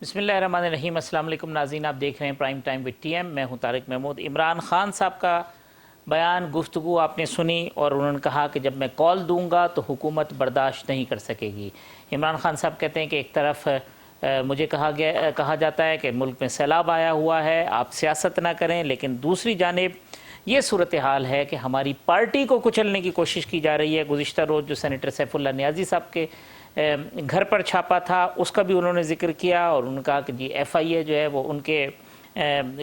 بسم اللہ الرحمن الرحیم۔ السلام علیکم ناظرین، آپ دیکھ رہے ہیں prime time with T M. میں ہوں طارق محمود۔ عمران خان صاحب کا بیان، گفتگو آپ نے سنی اور انہوں نے کہا کہ جب میں کال دوں گا تو حکومت برداشت نہیں کر سکے گی۔ عمران خان صاحب کہتے ہیں کہ ایک طرف مجھے کہا جاتا ہے کہ ملک میں سیلاب آیا ہوا ہے، آپ سیاست نہ کریں، لیکن دوسری جانب یہ صورتحال ہے کہ ہماری پارٹی کو کچلنے کی کوشش کی جا رہی ہے۔ گزشتہ روز جو سینیٹر سیف اللہ نیازی صاحب کے گھر پر چھاپا تھا، اس کا بھی انہوں نے ذکر کیا اور انہوں نے کہا کہ جی ایف آئی اے جو ہے وہ ان کے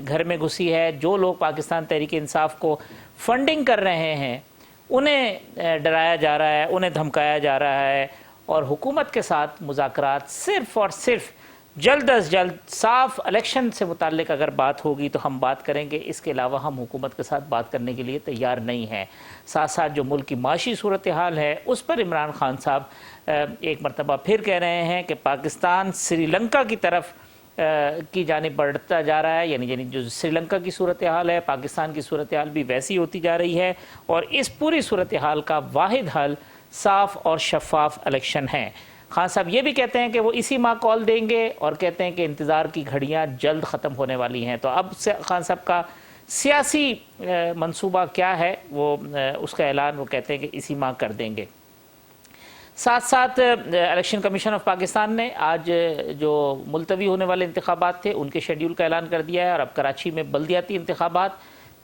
گھر میں گھسی ہے۔ جو لوگ پاکستان تحریک انصاف کو فنڈنگ کر رہے ہیں انہیں ڈرایا جا رہا ہے، انہیں دھمکایا جا رہا ہے، اور حکومت کے ساتھ مذاکرات صرف اور صرف جلد از جلد صاف الیکشن سے متعلق اگر بات ہوگی تو ہم بات کریں گے، اس کے علاوہ ہم حکومت کے ساتھ بات کرنے کے لیے تیار نہیں ہیں۔ ساتھ ساتھ جو ملک کی معاشی صورتحال ہے اس پر عمران خان صاحب ایک مرتبہ پھر کہہ رہے ہیں کہ پاکستان سری لنکا کی طرف کی جانب بڑھتا جا رہا ہے، یعنی جو سری لنکا کی صورتحال ہے پاکستان کی صورتحال بھی ویسی ہوتی جا رہی ہے، اور اس پوری صورتحال کا واحد حل صاف اور شفاف الیکشن ہے۔ خان صاحب یہ بھی کہتے ہیں کہ وہ اسی ماہ کال دیں گے اور کہتے ہیں کہ انتظار کی گھڑیاں جلد ختم ہونے والی ہیں۔ تو اب خان صاحب کا سیاسی منصوبہ کیا ہے، وہ اس کا اعلان وہ کہتے ہیں کہ اسی ماہ کر دیں گے۔ ساتھ ساتھ الیکشن کمیشن آف پاکستان نے آج جو ملتوی ہونے والے انتخابات تھے ان کے شیڈیول کا اعلان کر دیا ہے، اور اب کراچی میں بلدیاتی انتخابات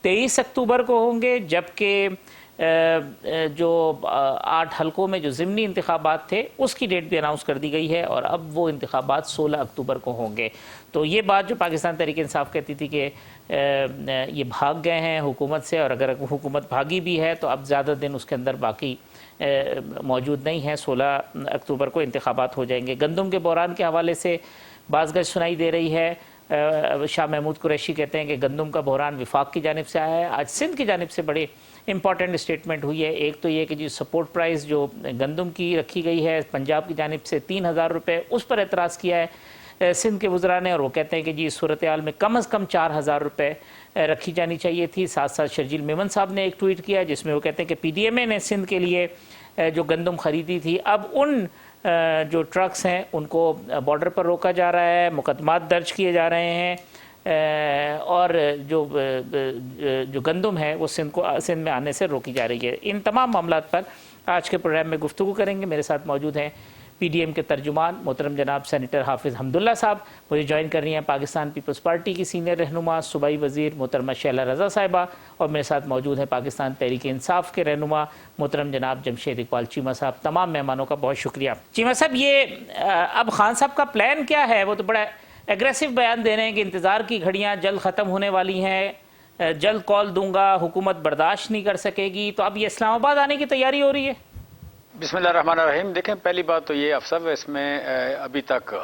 23 اکتوبر کو ہوں گے، جبکہ جو 8 حلقوں میں جو ضمنی انتخابات تھے اس کی ڈیٹ بھی اناؤنس کر دی گئی ہے، اور اب وہ انتخابات 16 اکتوبر کو ہوں گے۔ تو یہ بات جو پاکستان تحریک انصاف کہتی تھی کہ یہ بھاگ گئے ہیں حکومت سے، اور اگر حکومت بھاگی بھی ہے تو اب زیادہ دن اس کے اندر باقی موجود نہیں ہیں، 16 اکتوبر کو انتخابات ہو جائیں گے۔ گندم کے بحران کے حوالے سے بعض گشت سنائی دے رہی ہے۔ شاہ محمود قریشی کہتے ہیں کہ گندم کا بحران وفاق کی جانب سے آیا ہے۔ آج سندھ کی جانب سے بڑے امپورٹنٹ اسٹیٹمنٹ ہوئی ہے۔ ایک تو یہ کہ جی سپورٹ پرائز جو گندم کی رکھی گئی ہے پنجاب کی جانب سے 3000 روپے، اس پر اعتراض کیا ہے سندھ کے وزراء نے، اور وہ کہتے ہیں کہ جی اس صورتحال میں کم از کم 4000 روپے رکھی جانی چاہیے تھی۔ ساتھ ساتھ شرجیل میمن صاحب نے ایک ٹویٹ کیا جس میں وہ کہتے ہیں کہ پی ڈی ایم اے نے سندھ کے لیے جو گندم خریدی تھی، اب ان جو ٹرکس ہیں ان کو بارڈر پر روکا جا رہا ہے، مقدمات درج کیے جا رہے ہیں، اور جو گندم ہے وہ سندھ میں آنے سے روکی جا رہی ہے۔ ان تمام معاملات پر آج کے پروگرام میں گفتگو کریں گے۔ میرے ساتھ موجود ہیں پی ڈی ایم کے ترجمان محترم جناب سینیٹر حافظ حمداللہ صاحب، مجھے جوائن کر رہی ہیں پاکستان پیپلز پارٹی کی سینئر رہنما صوبائی وزیر محترمہ شیلہ رضا صاحبہ، اور میرے ساتھ موجود ہیں پاکستان تحریک انصاف کے رہنما محترم جناب جمشید اقبال چیمہ صاحب۔ تمام مہمانوں کا بہت شکریہ۔ چیمہ صاحب، یہ اب خان صاحب کا پلان کیا ہے؟ وہ تو بڑا ایگریسو بیان دے رہے ہیں کہ انتظار کی گھڑیاں جلد ختم ہونے والی ہیں، جلد کال دوں گا، حکومت برداشت نہیں کر سکے گی، تو اب یہ اسلام آباد آنے کی تیاری ہو رہی ہے؟ بسم اللہ الرحمن الرحیم۔ دیکھیں، پہلی بات تو یہ افسر اس میں ابھی تک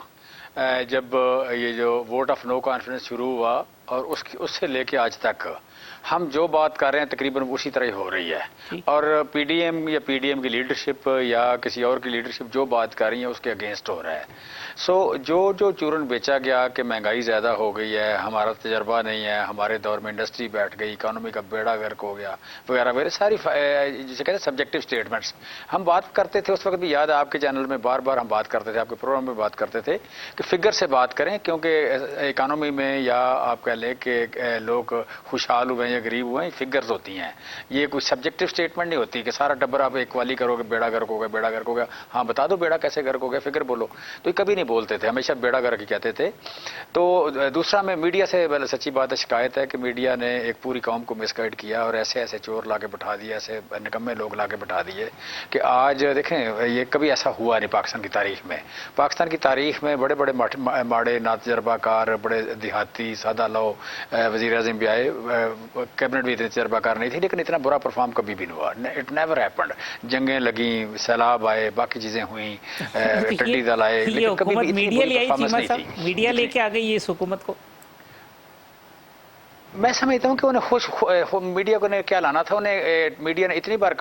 جب یہ جو ووٹ آف نو کانفیڈنس شروع ہوا اور اس سے لے کے آج تک ہم جو بات کر رہے ہیں تقریباً اسی طرح ہی ہو رہی ہے، اور پی ڈی ایم یا پی ڈی ایم کی لیڈرشپ یا کسی اور کی لیڈرشپ جو بات کر رہی ہے اس کے اگینسٹ ہو رہا ہے۔ جو چورن بیچا گیا کہ مہنگائی زیادہ ہو گئی ہے، ہمارا تجربہ نہیں ہے، ہمارے دور میں انڈسٹری بیٹھ گئی، اکانومی کا بیڑا غرق ہو گیا وغیرہ وغیرہ، ساری جسے کہتے ہیں سبجیکٹو سٹیٹمنٹس ہم بات کرتے تھے اس وقت بھی، یاد ہے آپ کے چینل میں بار بار ہم بات کرتے تھے، آپ کے پروگرام میں بات کرتے تھے کہ فگر سے بات کریں، کیونکہ اکانومی میں یا آپ کہہ لیں کہ لوگ خوشحال ہوئے ہیں یا غریب ہوئے ہیں، فگرز ہوتی ہیں، یہ کوئی سبجیکٹو سٹیٹمنٹ نہیں ہوتی کہ سارا ڈبر آپ ایکوالی کرو گے بیڑا غرق ہو گیا، بیڑا غرق ہو گیا، ہاں بتا دو بیڑا کیسے غرق ہو گیا، فگر بولو، تو یہ کبھی نہیں بولتے تھے، ہمیشہ بیڑا غرق ہی کہتے تھے۔ تو دوسرا میں میڈیا سے سچی بات ہے، شکایت ہے کہ میڈیا نے ایک پوری قوم کو مس گائیڈ کیا اور ایسے ایسے چور لا کے بٹھا دیے، ایسے نکمے لوگ لا کے بٹھا دیے کہ آج دیکھیں یہ کبھی ایسا ہوا نہیں پاکستان کی تاریخ میں۔ پاکستان کی تاریخ میں بڑے بڑے ماڑے ناتجربہ کار، بڑے دیہاتی سادہ لو وزیر اعظم بھی آئے، کیبنٹ بھی اتنے تجربہ کار نہیں تھی، لیکن اتنا برا پرفارم کبھی بھی نہیں ہوا، اٹ نیور ہیپنڈ۔ جنگیں لگیں، سیلاب آئے، باقی چیزیں ہوئیں، ٹڈی دل آئے، لیکن کبھی بھی اتنی بری پرفارمنس نہیں تھی۔ میڈیا لے کے آ گئی اس حکومت کو۔ میں سمجھتا ہوں کہ انہیں میڈیا کو نے کیا لانا تھا. انہیں میڈیا نے اتنی بار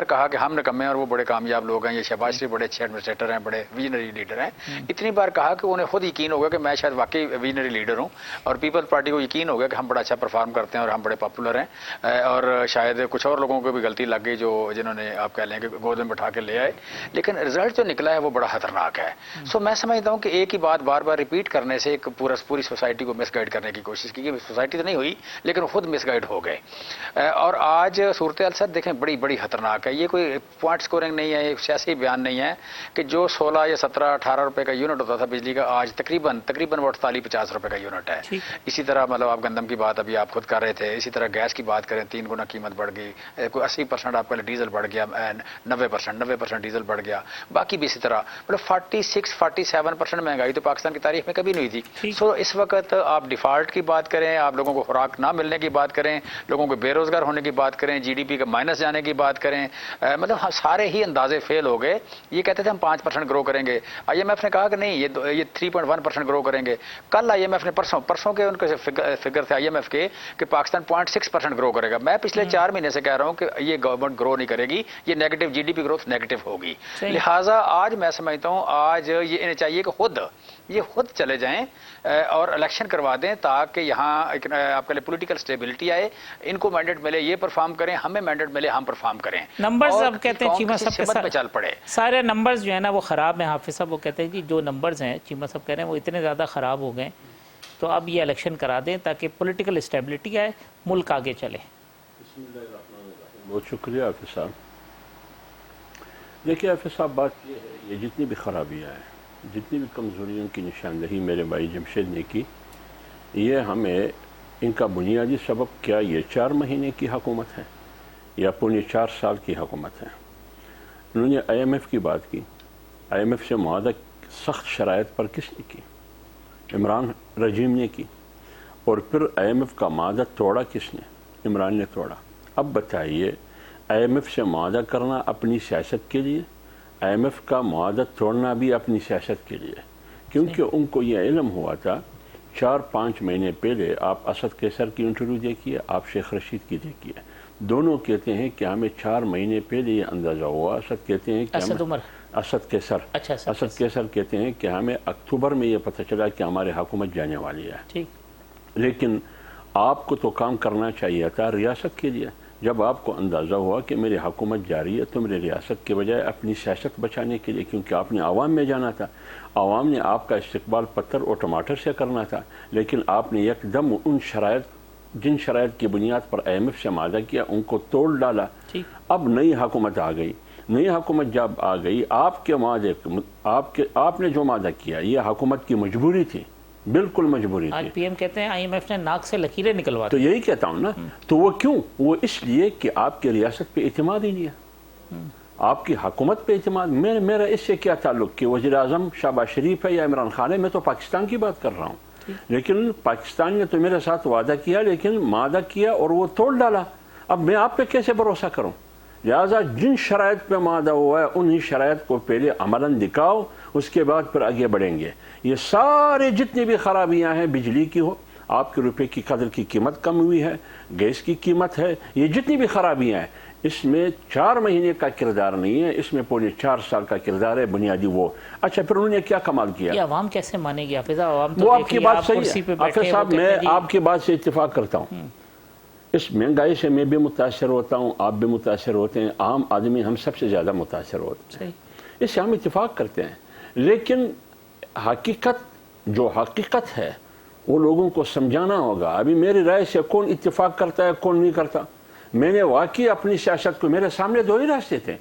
کہا کہ ہم نکمے ہیں اور وہ بڑے کامیاب لوگ ہیں, یہ شہباز شریف بڑے اچھے ایڈمنسٹریٹر ہیں, بڑے ویژنری لیڈر ہیں. اتنی بار کہا کہ انہیں خود یقین ہوگا کہ میں شاید واقعی ویژنری لیڈر ہوں, اور پیپل پارٹی کو یقین ہوگا کہ ہم بڑا اچھا پرفارم کرتے ہیں اور ہم بڑے پاپولر ہیں. اور شاید کچھ اور لوگوں کو بھی غلطی لگ گئی جنہوں نے آپ کہہ لیں کہ گود میں بٹھا کے لے آئے, لیکن رزلٹ جو نکلا ہے وہ بڑا خطرناک ہے. سو میں سمجھتا ہوں کہ ایک ہی بات بار بار ریپیٹ کرنے سے ایک پوری سوسائٹی کو مس گائیڈ کرنے کی کوشش کی. سوسائٹی تو نہیں ہوئی لیکن خود مس گائیڈ ہو گئے. اور آج صورتحال سر دیکھیں بڑی خطرناک ہے. یہ کوئی پوائنٹ سکورنگ نہیں ہے, ایک سیاسی بیان نہیں ہے کہ جو 16 یا 17 18 روپے کا یونٹ ہوتا تھا بجلی کا, آج تقریباً 48-50 روپے کا یونٹ ہے. اسی طرح مطلب آپ گندم کی بات ابھی آپ خود کر رہے تھے, اسی طرح گیس کی بات کریں 3 گنا قیمت بڑھ گئی, کوئی 80% آپ کا ڈیزل بڑھ گیا, 90% ڈیزل بڑھ گیا, باقی بھی اسی طرح مطلب 46-47% مہنگائی تو پاکستان کی تاریخ میں کبھی نہیں ہوئی تھی. سو اس وقت آپ ڈیفالٹ کی بات کریں, آپ لوگوں کو خوراک نہ ملنے کی بات کریں, لوگوں کو بے روزگار ہونے کی بات کریں, جی ڈی پی کا مائنس جانے کی بات کریں, مطلب سارے ہی اندازے فیل ہو گئے. یہ کہتے تھے ہم 5% گرو کریں گے, آئی ایم ایف نے کہا کہ نہیں یہ 3.1% گرو کریں گے. کل آئی ایم ایف نے پرسوں کے ان کے فگر تھے آئی ایم ایف کے کہ پاکستان 0.6% گرو کرے گا. میں پچھلے 4 مہینے سے کہہ رہا ہوں کہ یہ گورنمنٹ گرو نہیں کرے گی, یہ negative G D P growth negative ہوگی. لہٰذا آج میں سمجھتا ہوں آج یہ انہیں چاہیے کہ خود چلے جائیں اور الیکشن کروا دیں تاکہ یہاں آپ کے لیے پولیٹیکل اسٹیبلٹی آئے. ان کو مینڈیٹ ملے یہ پرفارم کریں, ہمیں مینڈیٹ ملے ہم پرفارم کریں. نمبرز اب کہتے ہیں چیمہ صاحب سمت پہ چل پڑے, سارے نمبرز جو ہیں نا وہ خراب ہیں. حافظ صاحب وہ کہتے ہیں کہ جو نمبرز ہیں چیمہ صاحب کہہ رہے ہیں وہ اتنے زیادہ خراب ہو گئے, تو اب یہ الیکشن کرا دیں تاکہ پولیٹیکل اسٹیبلٹی آئے, ملک آگے چلے. بہت شکریہ حافظ صاحب. دیکھیے حافظ صاحب, بات یہ ہے یہ جتنی بھی خرابیاں ہیں, جتنی بھی کمزوریوں کی نشاندہی میرے بھائی جمشید نے کی, یہ ہمیں ان کا بنیادی سبب کیا یہ 4 مہینے کی حکومت ہے یا پونے 4 سال کی حکومت ہے. انہوں نے آئی ایم ایف کی بات کی. آئی ایم ایف سے معاہدہ سخت شرائط پر کس نے کی؟ عمران رجیم نے کی. اور پھر آئی ایم ایف کا معاہدہ توڑا کس نے؟ عمران نے توڑا. اب بتائیے, آئی ایم ایف سے معاہدہ کرنا اپنی سیاست کے لیے, آئی ایم ایف کا معاہدہ توڑنا بھی اپنی سیاست کے لیے, کیونکہ ان کو یہ علم ہوا تھا 4-5 مہینے پہلے. آپ اسد قیصر کی انٹرویو دیکھیے, آپ شیخ رشید کی دیکھیے, دونوں کہتے ہیں کہ ہمیں 4 مہینے پہلے یہ اندازہ ہوا. اسد کہتے ہیں کہ اسد قیصر کہتے ہیں کہ ہمیں اکتوبر میں یہ پتہ چلا کہ ہماری حکومت جانے والی ہے. لیکن آپ کو تو کام کرنا چاہیے تھا ریاست کے لیے. جب آپ کو اندازہ ہوا کہ میری حکومت جاری ہے تو میری ریاست کے بجائے اپنی سیاست بچانے کے لیے, کیونکہ آپ نے عوام میں جانا تھا, عوام نے آپ کا استقبال پتھر اور ٹماٹر سے کرنا تھا, لیکن آپ نے یک دم ان جن شرائط کی بنیاد پر آئی ایم ایف سے معاہدہ کیا ان کو توڑ ڈالا. اب نئی حکومت آ گئی. نئی حکومت جب آ گئی, آپ نے جو معاہدہ کیا یہ حکومت کی مجبوری تھی, بالکل مجبوری تھی. آج پی ایم کہتے ہیں آئی ایم ایف نے ناک سے لکیریں نکلوا تو یہی کہتا ہوں نا. تو وہ کیوں؟ وہ اس لیے کہ آپ کی ریاست پہ اعتماد ہی نہیں ہے, آپ کی حکومت پہ اعتماد. میرا اس سے کیا تعلق کہ وزیر اعظم شہباز شریف ہے یا عمران خان ہے, میں تو پاکستان کی بات کر رہا ہوں. لیکن پاکستان نے تو میرے ساتھ وعدہ کیا, لیکن معاہدہ کیا اور وہ توڑ ڈالا. اب میں آپ پہ کیسے بھروسہ کروں؟ لہٰذا جن شرائط پہ معاہدہ ہوا ہے انہی شرائط کو پہلے عملاً دکھاؤ, اس کے بعد پھر آگے بڑھیں گے. یہ سارے جتنی بھی خرابیاں ہیں, بجلی کی ہو, آپ کے روپے کی قدر کی قیمت کم ہوئی ہے, گیس کی قیمت ہے, یہ جتنی بھی خرابیاں ہیں, اس میں 4 مہینے کا کردار نہیں ہے, اس میں پونے 4 سال کا کردار ہے بنیادی وہ. اچھا پھر انہوں نے کیا کمال کیا؟ یہ عوام کیسے مانے گی حافظ؟ عوام تو وہ آپ کی بات صحیح ہے حافظ صاحب, میں آپ کی بات سے اتفاق کرتا ہوں. اس مہنگائی سے میں بھی متاثر ہوتا ہوں, آپ بھی متاثر ہوتے ہیں, عام آدمی ہم سب سے زیادہ متاثر ہوتے ہیں, اس سے ہم اتفاق کرتے ہیں. لیکن جو حقیقت ہے وہ لوگوں کو سمجھانا ہوگا. ابھی میری رائے سے کون اتفاق کرتا ہے کون نہیں کرتا. میں نے واقعی اپنی سیاست کو, میرے سامنے 2 ہی راستے تھے,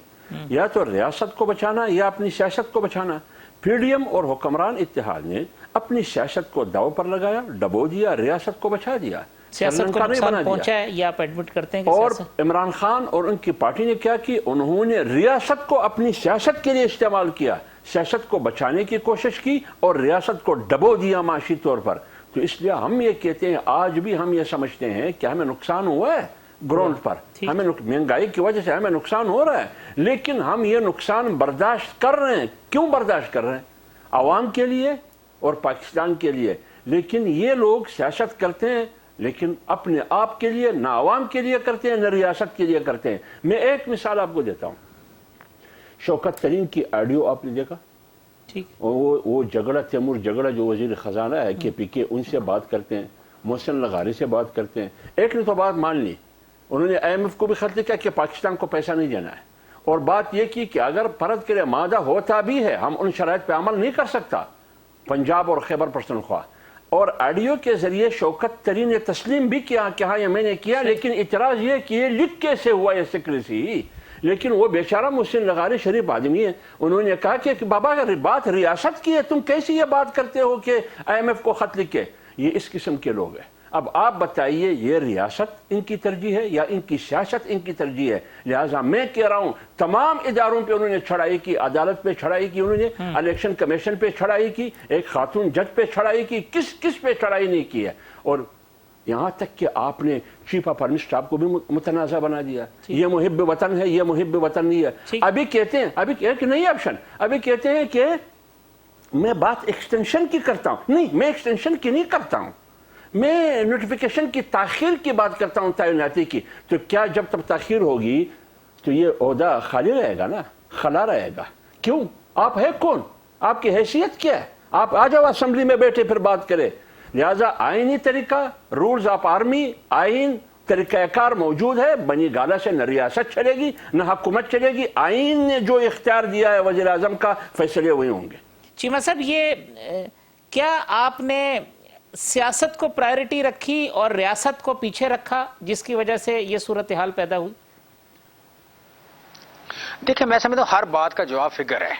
یا تو ریاست کو بچانا یا اپنی سیاست کو بچانا. پی ڈی ایم اور حکمران اتحاد نے اپنی سیاست کو داؤ پر لگایا, ڈبو دیا, ریاست کو بچا دیا, سیاست کو نقصان پہنچا ہے یہ آپ ایڈمٹ کرتے ہیں؟ اور عمران خان اور ان کی پارٹی نے کیا کی, انہوں نے ریاست کو اپنی سیاست کے لیے استعمال کیا, سیاست کو بچانے کی کوشش کی اور ریاست کو ڈبو دیا معاشی طور پر. تو اس لیے ہم یہ کہتے ہیں, آج بھی ہم یہ سمجھتے ہیں کہ ہمیں نقصان ہوا ہے گراؤنڈ پر, ہمیں مہنگائی کی وجہ سے ہمیں نقصان ہو رہا ہے, لیکن ہم یہ نقصان برداشت کر رہے ہیں. کیوں برداشت کر رہے ہیں؟ عوام کے لیے اور پاکستان کے لیے. لیکن یہ لوگ سیاست کرتے ہیں لیکن اپنے آپ کے لیے نہ عوام کے لیے کرتے ہیں نہ ریاست کے لیے کرتے ہیں. میں ایک مثال آپ کو دیتا ہوں. شوکت ترین کی آڈیو آپ نے دیکھا؟ ٹھیک. وہ جگڑا تیمور جگڑا جو وزیر خزانہ ہے کے پی کے، ان سے بات کرتے ہیں، محسن لغاری سے بات کرتے ہیں. ایک نے تو بات مان لی، انہوں نے آئی ایم ایف کو بھی خط لکھا کہ پاکستان کو پیسہ نہیں دینا ہے، اور بات یہ کی کہ اگر فرض کرے مادہ ہوتا بھی ہے ہم ان شرائط پہ عمل نہیں کر سکتا پنجاب اور خیبر پختونخوا. اور آڈیو کے ذریعے شوکت ترین نے تسلیم بھی کیا کہ ہاں یہ میں نے کیا، لیکن اعتراض یہ کہ یہ لکھ کیسے ہوا یہ سیکریسی. لیکن وہ بیچارہ محسن لغاری شریف آدمی ہے، انہوں نے کہا کہ بابا بات ریاست کی ہے، تم کیسی یہ بات کرتے ہو کہ آئی ایم ایف کو خط لکھے. یہ اس قسم کے لوگ ہیں. اب آپ بتائیے یہ ریاست ان کی ترجیح ہے یا ان کی سیاست ان کی ترجیح ہے؟ لہٰذا میں کہہ رہا ہوں تمام اداروں پہ انہوں نے چھڑائی کی، عدالت پہ چھڑائی کی، انہوں نے الیکشن کمیشن پہ چھڑائی کی، ایک خاتون جج پہ چھڑائی کی، کس پہ چھڑائی نہیں کی ہے. اور یہاں تک کہ آپ نے چیف آف آرمی اسٹاف کو بھی متنازع بنا دیا. یہ محب وطن ہے، یہ محب وطن نہیں ہے. ابھی کہتے ہیں کہ نہیں آپشن، ابھی کہتے ہیں کہ میں بات ایکسٹینشن کی کرتا ہوں. نہیں، میں ایکسٹینشن کی نہیں کرتا ہوں، میں نوٹیفیکیشن کی تاخیر کی بات کرتا ہوں، تعیناتی کی. تو کیا جب تک تاخیر ہوگی تو یہ عہدہ خالی رہے گا نا، خلا رہے گا؟ کیوں؟ آپ ہے کون؟ آپ کی حیثیت کیا ہے؟ آپ آ جاؤ اسمبلی میں بیٹھے پھر بات کرے. لہذا آئینی طریقہ، رولز آف آرمی، آئین، طریقہ کار موجود ہے. بنی گالہ سے نہ ریاست چلے گی نہ حکومت چلے گی. آئین نے جو اختیار دیا ہے وزیر اعظم کا، فیصلے وہی ہوں گے. چیمہ صاحب، یہ کیا آپ نے سیاست کو پرائرٹی رکھی اور ریاست کو پیچھے رکھا جس کی وجہ سے یہ صورتحال پیدا ہوئی؟ دیکھیں، میں سمجھتا ہوں ہر بات کا جواب فگر ہے.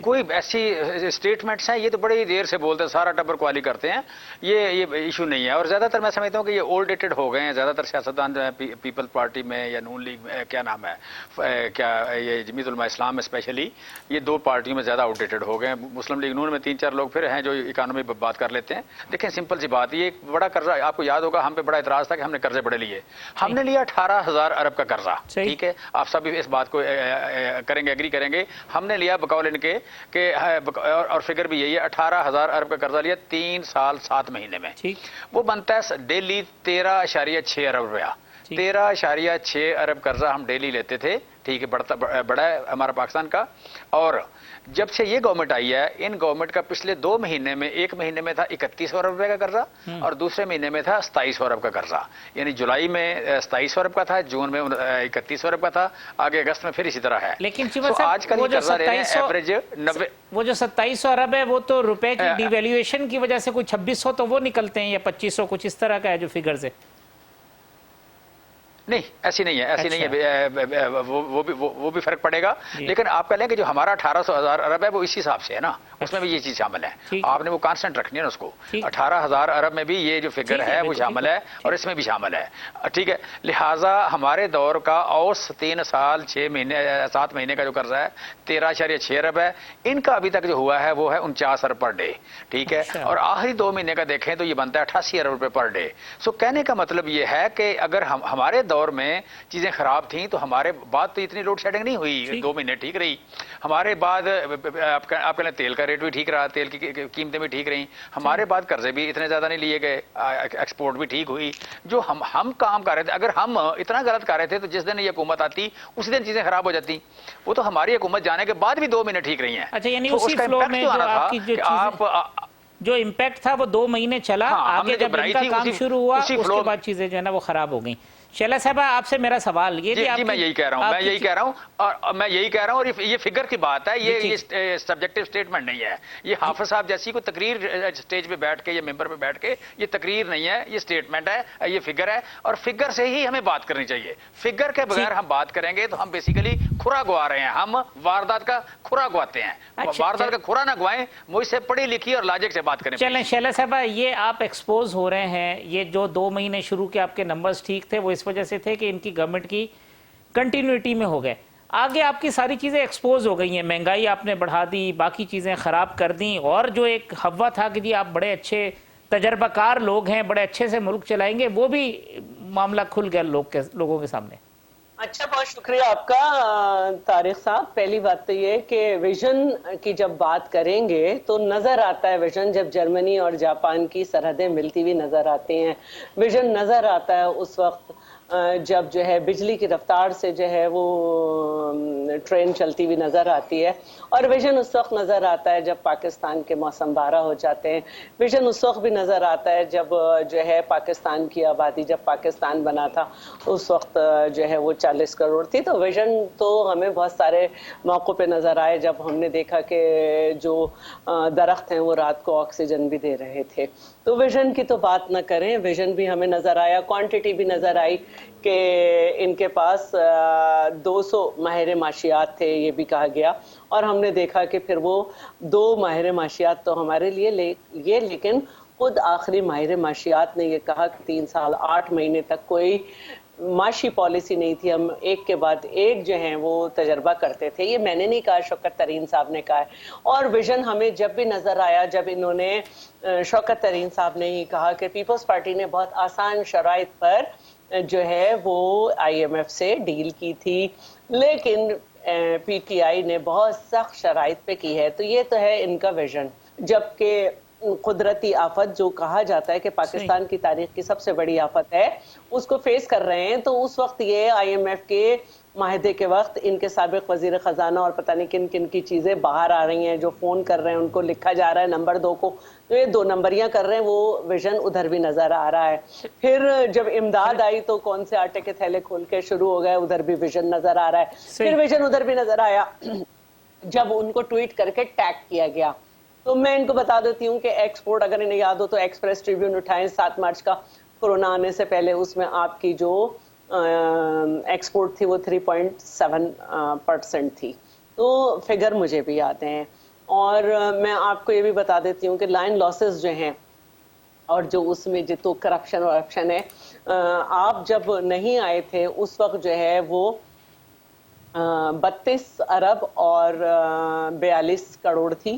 کوئی ایسی اسٹیٹمنٹس ہیں یہ تو بڑی دیر سے بولتے ہیں، سارا ٹبر کوالی کرتے ہیں، یہ ایشو نہیں ہے. اور زیادہ تر میں سمجھتا ہوں کہ یہ اولڈ ڈیٹڈ ہو گئے ہیں زیادہ تر سیاستدان جو ہیں پیپل پارٹی میں یا نون لیگ میں، کیا نام ہے، کیا یہ جمیعت علماء اسلام میں اسپیشلی، یہ دو پارٹیوں میں زیادہ آؤٹ ڈیٹڈ ہو گئے ہیں. مسلم لیگ نون میں 3-4 لوگ پھر ہیں جو اکانومی پہ بات کر لیتے ہیں. دیکھیں سمپل سی بات، یہ ایک بڑا قرضہ، آپ کو یاد ہوگا ہم پہ بڑا اعتراض تھا کہ ہم نے قرضے بڑے لیے. ہم نے لیا 18,000 ارب کا قرضہ. ٹھیک ہے، آپ سب اس بات کو کریں گے، ایگری کریں گے. ہم نے لیا بقول ان کے کہ اور فگر بھی یہی ہے، 18,000 ارب کا قرضہ لیا 3 سال 7 مہینے میں. وہ بنتا ہے ڈیلی 13.6 ارب روپیہ. 13.6 ارب قرضہ ہم ڈیلی لیتے تھے. ٹھیک ہے، بڑا ہے ہمارا پاکستان کا. اور جب سے یہ گورنمنٹ آئی ہے، ان گورنمنٹ کا پچھلے 2 مہینے میں، ایک مہینے میں تھا 3100 ارب روپے کا قرضہ اور دوسرے مہینے میں تھا 2700 ارب کا قرضہ. یعنی جولائی میں 2700 ارب کا تھا، جون میں 3100 ارب کا تھا، آگے اگست میں پھر اسی طرح ہے. لیکن آج کل یہ قرضہ رہے ہیں ایوریج 90. وہ جو 2700 ارب ہے وہ تو روپے کی ڈی ویلیویشن کی وجہ سے کوئی 2600 تو وہ نکلتے ہیں یا 2500 کچھ اس طرح کا ہے جو فگرز ہے. نہیں، ایسی نہیں ہے، ایسی نہیں ہے. وہ بھی فرق پڑے گا. لیکن آپ کہہ لیں کہ جو ہمارا 18,000 ارب ہے وہ اسی حساب سے ہے نا، اس میں بھی یہ چیز شامل ہے. آپ نے وہ کانسٹنٹ رکھنی ہے نا اس کو. 18,000 ارب میں بھی یہ جو فگر ہے وہ شامل ہے اور اس میں بھی شامل ہے. ٹھیک ہے، لہٰذا ہمارے دور کا اوس 3 سال 6 مہینے 7 مہینے کا جو قرضہ ہے 13.6 ارب ہے. ان کا ابھی تک جو ہوا ہے وہ ہے 49 ارب پر ڈے. ٹھیک ہے، اور آخری 2 مہینے کا دیکھیں تو یہ بنتا ہے 88 ارب روپے پر ڈے. سو کہنے کا مطلب یہ ہے کہ اگر ہمارے دور میں چیزیں خراب تھیں تو ہمارے بعد تو اتنی لوڈ شیڈنگ نہیں ہوئی. 2 مہینے ٹھیک رہی. ہمارے بعد آپ کہہ لیں تیل کا ریٹ بھی ٹھیک رہا، تیل کی قیمتیں بھی ٹھیک رہیں. ہمارے بعد قرضے بھی اتنے زیادہ نہیں لیے گئے، ایکسپورٹ بھی ٹھیک ہوئی. جو ہم کام کر رہے تھے، اگر ہم اتنا غلط کر رہے تھے تو جس دن یہ حکومت آتی اسی دن چیزیں خراب ہو جاتی. وہ تو ہماری حکومت جانے کے بعد بھی 2 مہینے ٹھیک رہی ہیں. اچھا، یعنی اسی فلو میں جو امپیکٹ تھا وہ 2 مہینے چلا، آگے جب ان کا کام شروع ہوا اس کے بعد چیزیں جو ہے نا وہ خراب ہو گئیں. شیلا صاحبہ، آپ سے میرا سوال یہ جی میں یہی کہہ رہا ہوں، میں یہی کہہ رہا ہوں اور یہ فگر کی بات ہے، یہ سبجیکٹو سٹیٹمنٹ نہیں ہے. یہ حافظ صاحب جیسی کوئی تقریر سٹیج پہ بیٹھ کے یا ممبر پہ بیٹھ کے، یہ تقریر نہیں ہے، یہ سٹیٹمنٹ ہے، یہ فگر ہے. اور فگر سے ہی ہمیں بات کرنی چاہیے. فگر کے بغیر ہم بات کریں گے تو ہم بیسیکلی کھرا گوا رہے ہیں، ہم واردات کا کھرا گواتے ہیں. واردات کا کھرا نہ گوائیں، مجھ سے پڑھی لکھی اور لاجک سے بات کریں. چلیں شیلا صاحبہ، یہ آپ ایکسپوز ہو رہے ہیں، یہ جو 2 مہینے شروع کے آپ کے نمبرز ٹھیک تھے وہ اس وجہ سے تھے کہ ان کی گورنمنٹ کی کنٹینیوٹی میں ہو گئے. آگے آپ کی ساری چیزیں ایکسپوز ہو گئی ہیں، مہنگائی آپ نے بڑھا دی، باقی چیزیں خراب کر دیں، اور جو ایک ہوا تھا کہ جی آپ بڑے اچھے تجربہ کار لوگ ہیں، بڑے اچھے سے ملک چلائیں گے، وہ بھی معاملہ کھل گیا لوگوں کے سامنے. اچھا، بہت شکریہ آپ کا طارق صاحب. پہلی بات تو یہ کہ ویژن کی جب بات کریں گے تو نظر آتا ہے ویژن جب جرمنی اور جاپان کی سرحدیں ملتی ہوئی نظر آتی ہیں. ویژن نظر آتا ہے اس وقت جب جو ہے بجلی کی رفتار سے جو ہے وہ ٹرین چلتی ہوئی نظر آتی ہے. اور ویژن اس وقت نظر آتا ہے جب پاکستان کے موسم بارہ ہو جاتے ہیں. ویژن اس وقت بھی نظر آتا ہے جب جو ہے پاکستان کی آبادی جب پاکستان بنا تھا اس وقت جو ہے وہ 40 کروڑ تھی. تو ویژن تو ہمیں بہت سارے موقعوں پہ نظر آئے جب ہم نے دیکھا کہ جو درخت ہیں وہ رات کو آکسیجن بھی دے رہے تھے. تو ویژن کی تو بات نہ کریں. ویژن بھی ہمیں نظر آیا, کوانٹٹی بھی نظر آئی کہ ان کے پاس 200 ماہر معاشیات تھے, یہ بھی کہا گیا. اور ہم نے دیکھا کہ پھر وہ 2 ماہر معاشیات تو ہمارے لیے یہ لیکن خود آخری ماہر معاشیات نے یہ کہا کہ 3 سال 8 مہینے تک کوئی معاشی پالیسی نہیں تھی, ہم ایک کے بعد ایک جو ہیں وہ تجربہ کرتے تھے. یہ میں نے نہیں کہا, شوکت ترین صاحب نے کہا ہے. اور ویژن ہمیں جب بھی نظر آیا جب انہوں نے شوکت ترین صاحب نے ہی کہا کہ پیپلز پارٹی نے بہت آسان شرائط پر جو ہے وہ آئی ایم ایف سے ڈیل کی تھی, لیکن پی ٹی آئی نے بہت سخت شرائط پہ کی ہے. تو یہ تو ہے ان کا ویژن. جبکہ قدرتی آفت جو کہا جاتا ہے کہ پاکستان کی تاریخ کی سب سے بڑی آفت ہے, اس کو فیس کر رہے ہیں. تو اس وقت یہ آئی ایم ایف کے معاہدے کے وقت ان کے سابق وزیر خزانہ اور پتہ نہیں کن کن کی چیزیں باہر آ رہی ہیں, جو فون کر رہے ہیں ان کو لکھا جا رہا ہے نمبر 2 کو, تو یہ 2 نمبریاں کر رہے ہیں. وہ ویژن ادھر بھی نظر آ رہا ہے. پھر جب امداد آئی تو کون سے آٹے کے تھیلے کھول کے شروع ہو گئے, ادھر بھی ویژن نظر آ رہا ہے. پھر ویژن ادھر بھی نظر آیا جب ان کو ٹویٹ کر کے ٹیگ کیا گیا. تو میں ان کو بتا دیتی ہوں کہ ایکسپورٹ, اگر انہیں یاد ہو تو ایکسپریس ٹریبیون اٹھائیں 7 مارچ کا, کورونا آنے سے پہلے. اس میں آپ کی جو ایکسپورٹ تھی وہ 3.7% تھی. تو فگر مجھے بھی یاد ہیں. اور میں آپ کو یہ بھی بتا دیتی ہوں کہ لائن لاسز جو ہیں اور جو اس میں جو کرپشن ہے, آپ جب نہیں آئے تھے اس وقت جو ہے وہ 32 ارب اور 42 کروڑ تھی,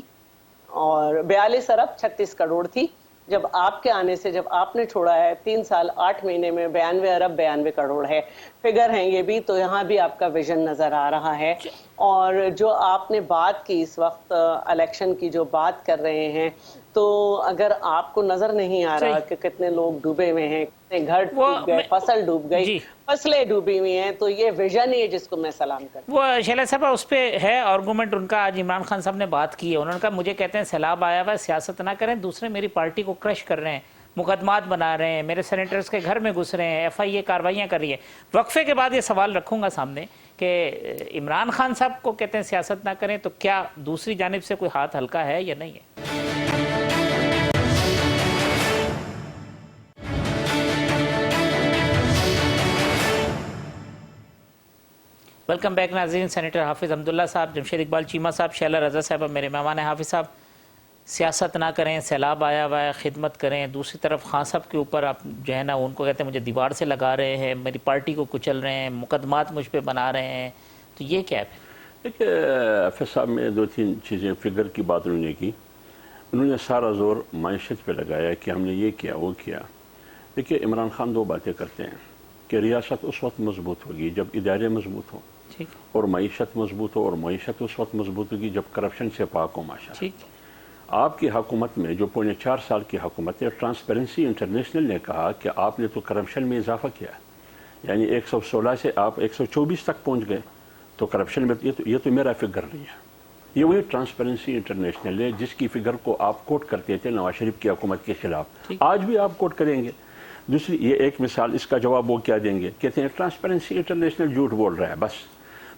اور 42 ارب 36 کروڑ تھی. جب آپ کے آنے سے جب آپ نے چھوڑا ہے 3 سال 8 مہینے میں 92 ارب 92 کروڑ ہے. فگر ہیں یہ بھی. تو یہاں بھی آپ کا ویژن نظر آ رہا ہے. اور جو آپ نے بات کی اس وقت الیکشن کی جو بات کر رہے ہیں, تو اگر آپ کو نظر نہیں آ رہا کہ کتنے لوگ ڈوبے ہوئے ہیں, کتنے گھر ڈوب گئے, فصل ڈوب گئی, فصلیں ڈوبی ہوئی ہیں, تو یہ ویژن ہی ہے جس کو میں سلام کرتا ہوں. وہ شیلا صاحب اس پہ ہے آرگومنٹ ان کا. آج عمران خان صاحب نے بات کی ہے, انہوں نے کہا مجھے کہتے ہیں سیلاب آیا ہوا ہے, سیاست نہ کریں, دوسرے میری پارٹی کو کرش کر رہے ہیں, مقدمات بنا رہے ہیں, میرے سینیٹرز کے گھر میں گھس رہے ہیں, ایف آئی اے کارروائیاں کر رہی ہے. وقفے کے بعد یہ سوال رکھوں گا سامنے کہ عمران خان صاحب کو کہتے ہیں سیاست نہ کریں, تو کیا دوسری جانب سے کوئی ہاتھ ہلکا ہے یا نہیں ہے؟ ویلکم بیک ناظرین. سینیٹر حافظ حمداللہ صاحب, جمشید اقبال چیمہ صاحب, شیلا رضا صاحب میرے مہمان ہیں. حافظ صاحب, سیاست نہ کریں, سیلاب آیا ہوا ہے, خدمت کریں. دوسری طرف خان صاحب کے اوپر آپ جو ہے نا ان کو کہتے ہیں مجھے دیوار سے لگا رہے ہیں, میری پارٹی کو کچل رہے ہیں, مقدمات مجھ پہ بنا رہے ہیں, تو یہ کیا ہے؟ دیکھیے حافظ صاحب میں 2-3 چیزیں فگر کی بات انہوں نے کی. انہوں نے سارا زور معیشت پہ لگایا کہ ہم نے یہ کیا وہ کیا. دیکھیے عمران خان 2 باتیں کرتے ہیں کہ ریاست اس وقت مضبوط ہوگی جب ادارے مضبوط ہوں اور معیشت مضبوط ہو, اور معیشت اس وقت مضبوط ہوگی جب کرپشن سے پاک ہو. ماشاءاللہ آپ کی حکومت میں جو 4.5 سال کی حکومت ہے, ٹرانسپیرنسی انٹرنیشنل نے کہا کہ آپ نے تو کرپشن میں اضافہ کیا, یعنی 116 سے آپ 124 تک پہنچ گئے. تو کرپشن میں یہ تو میرا فگر نہیں ہے, یہ وہی ٹرانسپیرنسی انٹرنیشنل ہے جس کی فگر کو آپ کوٹ کرتے تھے نواز شریف کی حکومت کے خلاف. آج بھی آپ کوٹ کریں گے. دوسری یہ ایک مثال, اس کا جواب وہ کیا دیں گے, کہتے ہیں ٹرانسپیرنسی انٹرنیشنل جھوٹ بول رہا ہے بس.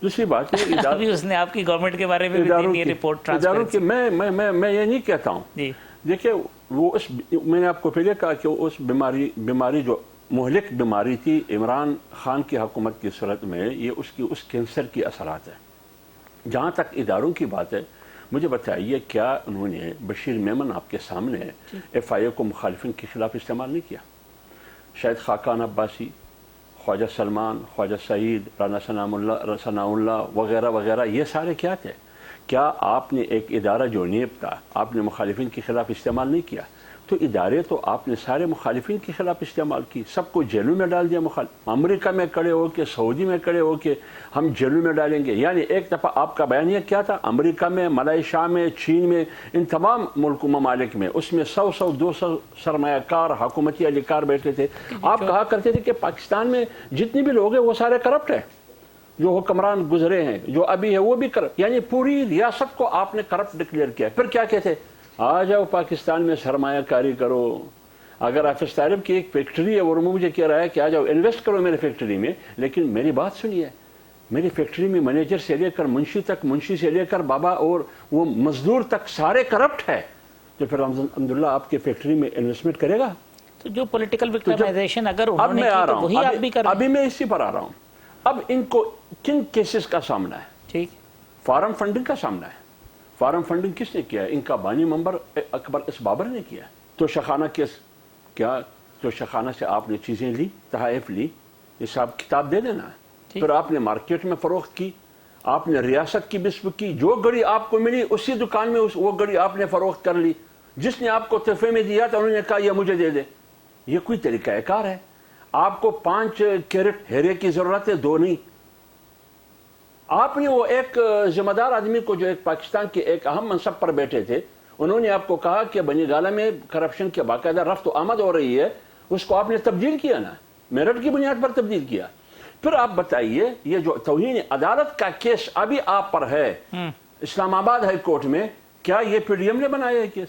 دوسری بات ہے ابھی اس نے آپ کی گورنمنٹ کے بارے میں بھی رپورٹ اداروں کی میں یہ نہیں کہتا ہوں. دیکھیں وہ میں نے آپ کو پہلے کہا کہ اس بیماری جو مہلک بیماری تھی عمران خان کی حکومت کی صورت میں, یہ اس کینسر کی اثرات ہیں. جہاں تک اداروں کی بات ہے, مجھے بتائیے کیا انہوں نے بشیر میمن آپ کے سامنے ایف آئی اے کو مخالفین کے خلاف استعمال نہیں کیا؟ شاید خاقان عباسی, خواجہ سلمان, خواجہ سعید, رانا ثناء اللہ وغیرہ وغیرہ, یہ سارے کیا تھے؟ کیا آپ نے ایک ادارہ جو نیب تھا آپ نے مخالفین کے خلاف استعمال نہیں کیا؟ تو ادارے تو آپ نے سارے مخالفین کے خلاف استعمال کی، سب کو جیلوں میں ڈال دیا مخالف، امریکہ میں کھڑے ہو کے، سعودی میں کھڑے ہو کے ہم جیلوں میں ڈالیں گے. یعنی ایک دفعہ آپ کا بیانیہ کیا تھا، امریکہ میں، ملائیشیا میں، چین میں، ان تمام ممالک میں، اس میں 100-200 سرمایہ کار، حکومتی اہلکار بیٹھے تھے. آپ کہا کرتے تھے کہ پاکستان میں جتنے بھی لوگ ہیں وہ سارے کرپٹ ہیں، جو حکمران گزرے ہیں، جو ابھی ہے وہ بھی کرپٹ. یعنی پوری ریاست کو آپ نے کرپٹ ڈکلیئر کیا. پھر کیا کہتے، آ جاؤ پاکستان میں سرمایہ کاری کرو. اگر حافظ طالب کی ایک فیکٹری ہے اور وہ مجھے کہہ رہا ہے کہ آ جاؤ انویسٹ کرو میرے فیکٹری میں، لیکن میری بات سنیے، میری فیکٹری میں مینیجر سے لے کر منشی تک، منشی سے لے کر بابا اور وہ مزدور تک سارے کرپٹ ہے، تو پھر الحمدللہ آپ کی فیکٹری میں انویسٹمنٹ کرے گا؟ تو جو پولیٹیکل وکٹمائزیشن اگر انہوں نے کی تو وہی آپ بھی کر رہے ہیں. ابھی میں اسی پر آ رہا ہوں. اب ان کو کن کیسز کا سامنا ہے؟ ٹھیک، فارم فنڈنگ کا سامنا ہے. فارم فنڈنگ کس نے کیا ہے؟ ان کا بانی ممبر اکبر اس بابر نے کیا. تو شخانہ کیس کیا؟ تو شخانہ سے آپ نے چیزیں لی، تحائف لی، حساب کتاب دے دینا ہے. پھر آپ نے مارکیٹ میں فروخت کی، آپ نے ریاست کی بسم کی، جو گڑی آپ کو ملی اسی دکان میں وہ گڑی آپ نے فروخت کر لی. جس نے آپ کو تحفے میں دیا تھا انہوں نے کہا یہ مجھے دے دے. یہ کوئی طریقہ کار ہے؟ آپ کو 5 کیرٹ ہیرے کی ضرورت ہے، 2 نہیں. آپ نے وہ ایک ذمہ دار آدمی کو جو ایک پاکستان کے ایک اہم منصب پر بیٹھے تھے، انہوں نے آپ کو کہا کہ بنی گالہ میں کرپشن کے باقاعدہ رفت و آمد ہو رہی ہے، اس کو آپ نے تبدیل کیا نا، میرٹ کی بنیاد پر تبدیل کیا. پھر آپ بتائیے یہ جو توہین عدالت کا کیس ابھی آپ پر ہے اسلام آباد ہائی کورٹ میں، کیا یہ پی ڈی ایم نے بنایا ہے کیس؟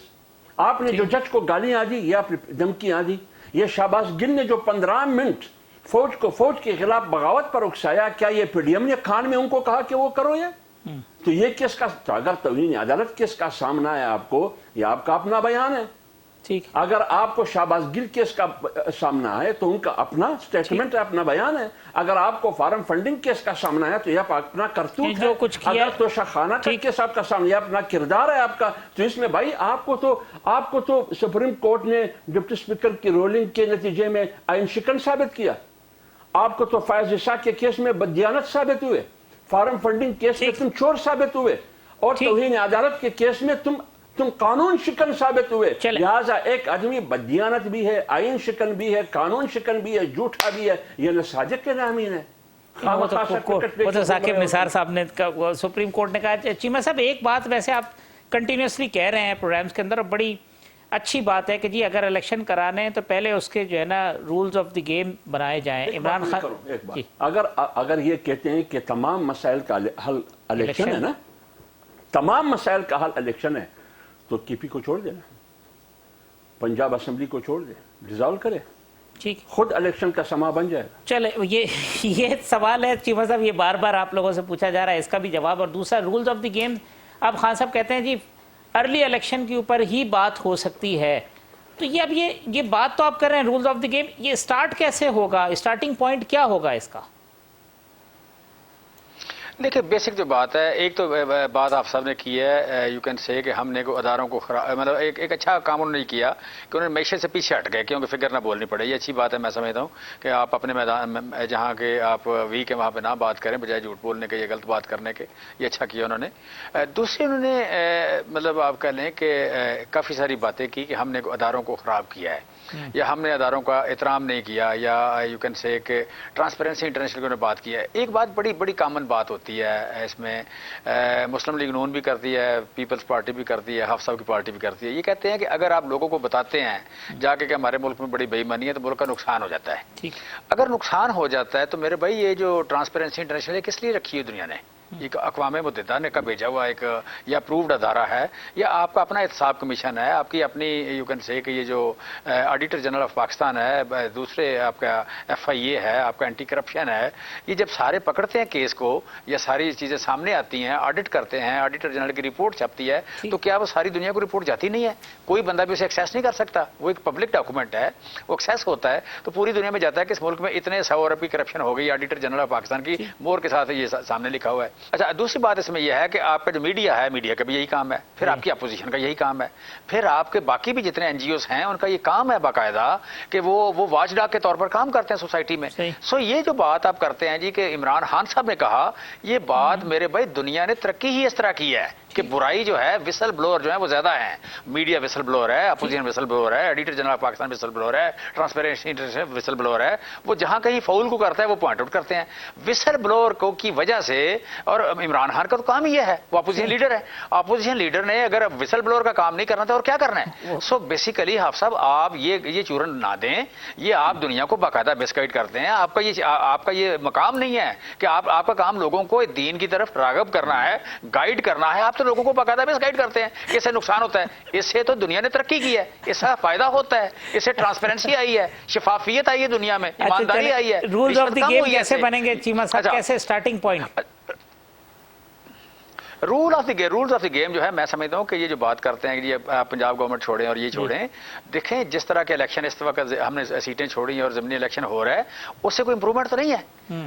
آپ نے جو جج کو گالیاں دی یا دھمکیاں دی، یہ شہباز گل نے جو 15 منٹ فوج کے خلاف بغاوت پر اکسایا، کیا یہ پی ڈی ایم نے کان میں ان کو کہا کہ وہ کرو یہ؟ تو یہ کس کا، تو اگر توہین عدالت کس کا سامنا ہے آپ کو، یہ آپ کا اپنا بیان ہے. ٹھیک، اگر آپ کو شہباز گل کیس کا سامنا ہے تو ان کا اپنا سٹیٹمنٹ ہے، اپنا بیان ہے. اگر آپ کو فارم فنڈنگ کیس کا سامنا ہے تو یہ اپنا کرتوت جو ہے. کچھ کیا، اگر تو شخانہ کا کیس آپ کا سامنا، یہ اپنا کردار ہے آپ کا. تو اس میں بھائی آپ کو تو سپریم کورٹ نے ڈپٹی اسپیکر کی رولنگ کے نتیجے میں آئین شکن ثابت کیا. آپ کو تو فائز عشاق کے کیس میں بددیانت ثابت ہوئے، فارم فنڈنگ کیس میں تم چور ثابت ہوئے، اور توہین عدالت کے کیس میں تم قانون شکن ثابت ہوئے. لہٰذا ایک آدمی بددیانت بھی ہے، آئین شکن بھی ہے، قانون شکن بھی ہے، جھوٹا بھی ہے، یہ نساجک کے نامین ہے. وہ تو ثاقب نثار صاحب نے، سپریم کورٹ نے کہا. چیمہ صاحب ایک بات ویسے آپ کنٹینیوسلی کہہ رہے ہیں پروگرامز کے اندر، اور بڑی اچھی بات ہے کہ جی اگر الیکشن کرانے ہیں تو پہلے اس کے جو ہے نا رولز آف دی گیم بنائے جائیں. عمران خان، اگر یہ کہتے ہیں کہ تمام مسائل کا حل الیکشن ہے نا، تمام مسائل کا حل الیکشن ہے، تو کے پی کو چھوڑ دینا، پنجاب اسمبلی کو چھوڑ دے، ڈیزالو کرے، ٹھیک، خود الیکشن کا سما بن جائے گا. چلے یہ سوال ہے چیمہ صاحب، یہ بار بار آپ لوگوں سے پوچھا جا رہا ہے، اس کا بھی جواب. اور دوسرا رولز آف دی گیم، اب خان صاحب کہتے ہیں جی ارلی الیکشن کے اوپر ہی بات ہو سکتی ہے. تو یہ اب یہ بات تو آپ کر رہے ہیں رولز آف دی گیم، یہ سٹارٹ کیسے ہوگا؟ اسٹارٹنگ پوائنٹ کیا ہوگا اس کا؟ دیکھیں بیسک جو بات ہے، ایک تو بات آپ سب نے کی ہے، یو کین سے کہ ہم نے اداروں کو مطلب ایک اچھا کام انہوں نے کیا کہ انہوں نے معیشت سے پیچھے ہٹ گئے، کیونکہ فکر نہ بولنی پڑے. یہ اچھی بات ہے، میں سمجھتا ہوں کہ آپ اپنے میدان جہاں کے آپ ویک ہیں وہاں پہ نہ بات کریں، بجائے جھوٹ بولنے کے، یہ غلط بات کرنے کے. یہ اچھا کیا انہوں نے. دوسری انہوں نے مطلب آپ کہہ لیں کہ کافی ساری باتیں کی کہ ہم نے اداروں کو خراب کیا ہے، یا ہم نے اداروں کا احترام نہیں کیا، یا یو کین سے کہ ٹرانسپیرنسی انٹرنیشنل کی بات کی ہے. ایک بات بڑی کامن بات ہوتی ہے اس میں، مسلم لیگ نون بھی کرتی ہے، پیپلز پارٹی بھی کرتی ہے، حافظ صاحب کی پارٹی بھی کرتی ہے. یہ کہتے ہیں کہ اگر آپ لوگوں کو بتاتے ہیں جا کے کہ ہمارے ملک میں بڑی بے ایمانی ہے تو ملک کا نقصان ہو جاتا ہے. اگر نقصان ہو جاتا ہے تو میرے بھائی یہ جو ٹرانسپیرنسی انٹرنیشنل کس لیے رکھی ہے دنیا نے؟ ایک اقوام متحدہ نے کا بھیجا ہوا ایک یا اپرووڈ ادارہ ہے، یا آپ کا اپنا احتساب کمیشن ہے، آپ کی اپنی یو کین سے کہ یہ جو آڈیٹر جنرل آف پاکستان ہے، دوسرے آپ کا ایف آئی اے ہے، آپ کا اینٹی کرپشن ہے. یہ جب سارے پکڑتے ہیں کیس کو، یا ساری چیزیں سامنے آتی ہیں، آڈٹ کرتے ہیں، آڈیٹر جنرل کی رپورٹ چھپتی ہے، تو کیا وہ ساری دنیا کو رپورٹ جاتی نہیں ہے؟ کوئی بندہ بھی اسے ایکسیس نہیں کر سکتا. وہ ایک پبلک ڈاکومنٹ ہے، وہ ایکسیس ہوتا ہے تو پوری دنیا میں جاتا ہے کہ اس ملک میں اتنے 100 ارب کی کرپشن ہو گئی. آڈیٹر جنرل آف پاکستان کی مور کے ساتھ یہ سامنے لکھا ہوا ہے. اچھا، دوسری بات اس میں یہ ہے کہ آپ کا جو میڈیا ہے، میڈیا کا بھی یہی کام ہے، پھر آپ کی اپوزیشن کا یہی کام ہے، پھر آپ کے باقی بھی جتنے این جی اوز ہیں ان کا یہ کام ہے باقاعدہ کہ وہ واچ ڈاگ کے طور پر کام کرتے ہیں سوسائٹی میں. سو یہ جو بات آپ کرتے ہیں جی کہ عمران خان صاحب نے کہا، یہ بات میرے بھائی دنیا نے ترقی ہی اس طرح کی ہے کہ برائی جو ہے وسل بلوور جو ہے وہ زیادہ ہیں. میڈیا وسل بلوور ہے, اپوزیشن وسل بلوور ہے, ایڈیٹر جنرل آف پاکستان وسل بلوور ہے, ٹرانسپیرنسی انٹرنیشنل وسل بلوور ہے. وہ جہاں کہیں فول کو کرتا ہے وہ پوائنٹ آؤٹ کرتے ہیں. وسل بلوور کو کی وجہ سے, اور عمران خان کا تو کام یہ ہے, وہ اپوزیشن لیڈر ہے. اپوزیشن لیڈر نے اگر وسل بلوور کا کام نہیں کرنا تھا اور کیا کرنا ہے. سو بیسیکلی حافظ صاحب آپ یہ چورن نہ دیں, یہ آپ دنیا کو باقاعدہ بیسکائٹ کرتے ہیں. آپ کا یہ مقام نہیں ہے کہ آپ کا کام لوگوں کو دین کی طرف راغب کرنا ہے, گائیڈ کرنا ہے. آپ تو لوگوں کو باقاعدہ بیسکائٹ کرتے ہیں. اس سے نقصان ہوتا ہے. اس سے تو دنیا نے ترقی کی ہے, اس سے فائدہ ہوتا ہے, اس سے ٹرانسپیرنسی آئی ہے, شفافیت آئی ہے دنیا میں, ایمانداری آئی ہے. رولز آف دی گیم کیسے بنیں گے چیمہ صاحب, کیسے starting point? Rules of the game جو ہے, میں سمجھتا ہوں کہ یہ جو بات کرتے ہیں کہ یہ پنجاب گورنمنٹ چھوڑیں اور یہ چھوڑیں, دیکھیں جس طرح کے الیکشن اس وقت ہم نے سیٹیں چھوڑی ہیں اور ضمنی الیکشن ہو رہا ہے, اس سے کوئی امپرومنٹ تو نہیں ہے.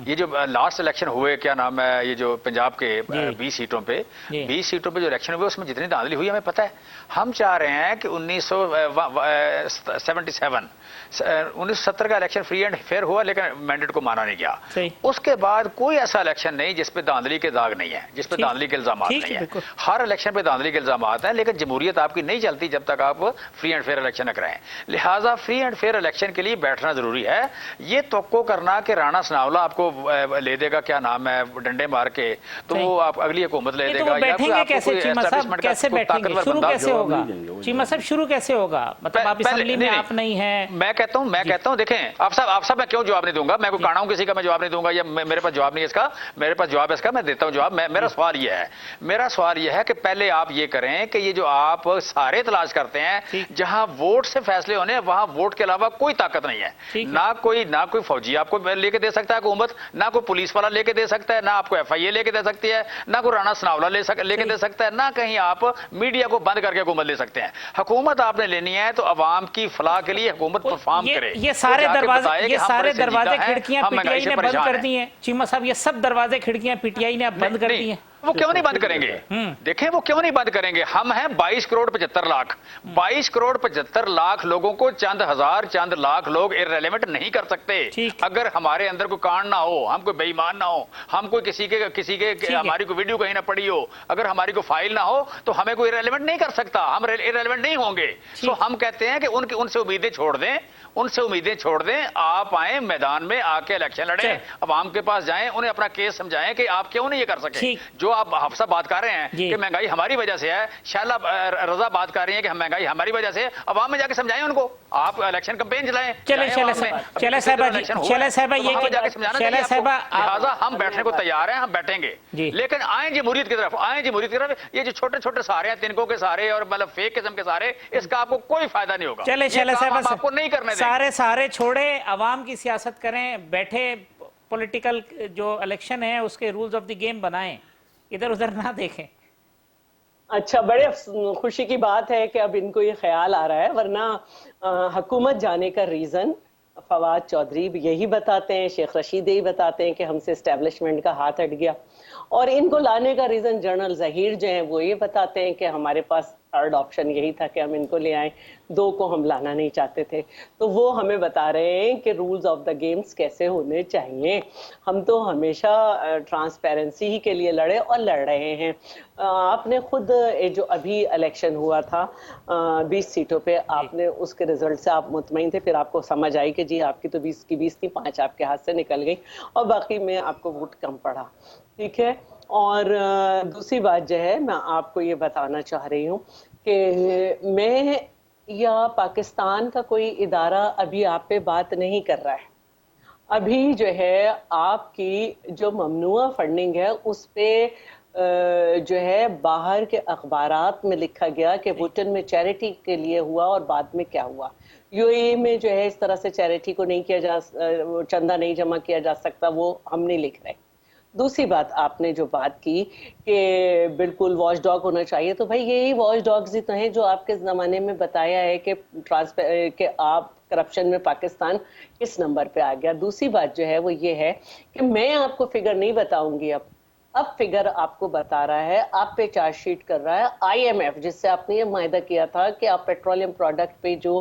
یہ جو لاسٹ الیکشن ہوئے, کیا نام ہے, یہ جو پنجاب کے 20 سیٹوں پہ جو الیکشن ہوئے اس میں جتنی دھاندلی ہوئی ہمیں پتہ ہے. ہم چاہ رہے ہیں کہ 1970 کا الیکشن فری اینڈ فیئر ہوا لیکن مینڈیٹ کو مانا نہیں گیا. اس کے بعد کوئی ایسا الیکشن نہیں جس پہ دھاندلی کے داغ نہیں ہے, جس پہ دھاندلی کے الزامات نہیں ہیں. ہر الیکشن پہ دھاندلی کے الزامات ہیں, لیکن جمہوریت آپ کی نہیں چلتی جب تک آپ فری اینڈ فیئر الیکشن نہ کرائیں. لہٰذا فری اینڈ فیئر الیکشن کے لیے بیٹھنا ضروری ہے. یہ توقع کرنا کہ رانا ثناءاللہ آپ کو لے دے گا, کیا نام ہے, ڈنڈے مار کے, تو وہ آپ اگلی حکومت لے دے گا. بیٹھیں گے کیسے چیمہ صاحب, کیسے بیٹھیں گے, شروع کیسے ہوگا چیمہ صاحب, شروع کیسے ہوگا؟ مطلب آپ اسمبلی میں آپ نہیں ہیں. میں کہتا ہوں دیکھیں آپ صاحب میں کیوں جواب نہیں دوں گا, میں کوئی کانا ہوں کسی کا, میں جواب نہیں دوں گا, یا میرے پاس جواب نہیں ہے اس کا, میرے پاس جواب ہے اس کا, میں دیتا ہوں جواب. میرا سوال یہ ہے کہ پہلے آپ یہ کریں کہ یہ جو آپ سارے تلاش کرتے ہیں, جہاں ووٹ سے فیصلے ہونے وہاں ووٹ کے علاوہ کوئی طاقت نہیں ہے. نہ کوئی فوجی آپ کو لے کے دے سکتا ہے حکومت, نہ کوئی پولیس والا لے کے دے سکتا ہے, نہ آپ کو ایف آئی اے لے کے دے سکتی ہے, نہ کوئی رانا ثناءاللہ لے کے دے سکتا ہے, نہ کہیں آپ میڈیا کو بند کر کے حکومت لے سکتے ہیں. حکومت آپ نے لینی ہے تو عوام کی فلاح کے لیے حکومت پرفارم کرے. یہ سارے دروازے کھڑکیاں پی ٹی آئی نے بند کر دی ہیں چیمہ صاحب, یہ سب دروازے کھڑکیاں پی ٹی آئی نے بند کر دی ہیں. وہ کیوں نہیں بند کریں گے؟ دیکھیں وہ کیوں نہیں بند کریں گے. ہم ہیں 22 کروڑ 75 لاکھ. 22 کروڑ 75 لاکھ لوگوں کو چند ہزار چند لاکھ لوگ ارریلیونٹ نہیں کر سکتے. اگر ہمارے اندر کوئی کانڈ نہ ہو, ہم کوئی بے ایمان نہ ہو, ہم کوئی کسی کے ہماری کوئی ویڈیو کہیں نہ پڑی ہو, اگر ہماری کوئی فائل نہ ہو تو ہمیں کوئی ارریلیونٹ نہیں کر سکتا, ہم ارریلیونٹ نہیں ہوں گے. سو ہم کہتے ہیں کہ ان سے امیدیں چھوڑ دیں, آپ آئیں میدان میں آ کے الیکشن لڑیں, عوام کے پاس جائیں, انہیں اپنا کیس سمجھائیں کہ آپ کیوں نہیں یہ کر سکے. جو آپ حفصہ بات کر رہے ہیں کہ مہنگائی ہماری وجہ سے ہے, شائلہ رضا بات کر رہی ہیں کہ مہنگائی ہماری وجہ سے, عوام میں جا کے سمجھائیں ان کو. آپ الیکشن کمپین چلائیں. لہٰذا ہم بیٹھنے کو تیار ہیں, ہم بیٹھیں گے, لیکن آئیں جمہوریت کی طرف. یہ جو چھوٹے چھوٹے سہارے ہیں, تنکوں کے سہارے اور مطلب فیک قسم کے سہارے, اس کا آپ کو کوئی فائدہ نہیں ہوگا. آپ کو نہیں کرنے دیں. سارے سہارے چھوڑے, عوام کی سیاست کریں, بیٹھے پولیٹیکل جو الیکشن ہے اس کے رولز آف دی گیم بنائیں, ادھر ادھر نہ دیکھیں. اچھا, بڑے خوشی کی بات ہے کہ اب ان کو یہ خیال آ رہا ہے, ورنہ حکومت جانے کا ریزن فواد چودھری یہی بتاتے ہیں, شیخ رشید یہی بتاتے ہیں کہ ہم سے اسٹیبلشمنٹ کا ہاتھ ہٹ گیا, اور ان کو لانے کا ریزن جنرل ظہیر جو ہیں وہ یہ بتاتے ہیں کہ ہمارے پاس تھرڈ آپشن یہی تھا کہ ہم ان کو لے آئیں, 2 کو ہم لانا نہیں چاہتے تھے. تو وہ ہمیں بتا رہے ہیں کہ رولز آف دا گیمز کیسے ہونے چاہیے. ہم تو ہمیشہ ٹرانسپیرنسی ہی کے لیے لڑے اور لڑ رہے ہیں. آپ نے خود جو ابھی الیکشن ہوا تھا 20 سیٹوں پہ, آپ نے اس کے رزلٹ سے آپ مطمئن تھے, پھر آپ کو سمجھ آئی کہ جی آپ کی تو 20 کی 20 تھی, 5 آپ کے ہاتھ سے نکل گئی, اور باقی میں آپ کو ووٹ کم پڑا. ٹھیک ہے. اور دوسری بات جو ہے, میں آپ کو یہ بتانا چاہ رہی ہوں کہ میں یا پاکستان کا کوئی ادارہ ابھی آپ پہ بات نہیں کر رہا ہے. ابھی جو ہے آپ کی جو ممنوع فنڈنگ ہے اس پہ جو ہے باہر کے اخبارات میں لکھا گیا کہ بھوٹن میں چیریٹی کے لیے ہوا اور بعد میں کیا ہوا. یو اے ای میں جو ہے اس طرح سے چیریٹی کو نہیں کیا چندہ نہیں جمع کیا جا سکتا, وہ ہم نہیں لکھ رہے. دوسری بات آپ نے جو بات کی کہ بالکل واچ ڈاگ ہونا چاہیے, تو بھائی یہی واچ ڈاگز ہی تو ہیں جو آپ کے زمانے میں بتایا ہے کہ آپ کرپشن میں پاکستان کس نمبر پہ آ گیا. دوسری بات جو ہے وہ یہ ہے کہ میں آپ کو فگر نہیں بتاؤں گی, اب فگر آپ کو بتا رہا ہے, آپ پہ چارج شیٹ کر رہا ہے IMF, جس سے آپ نے یہ معاہدہ کیا تھا کہ آپ پیٹرولیم پروڈکٹ پہ جو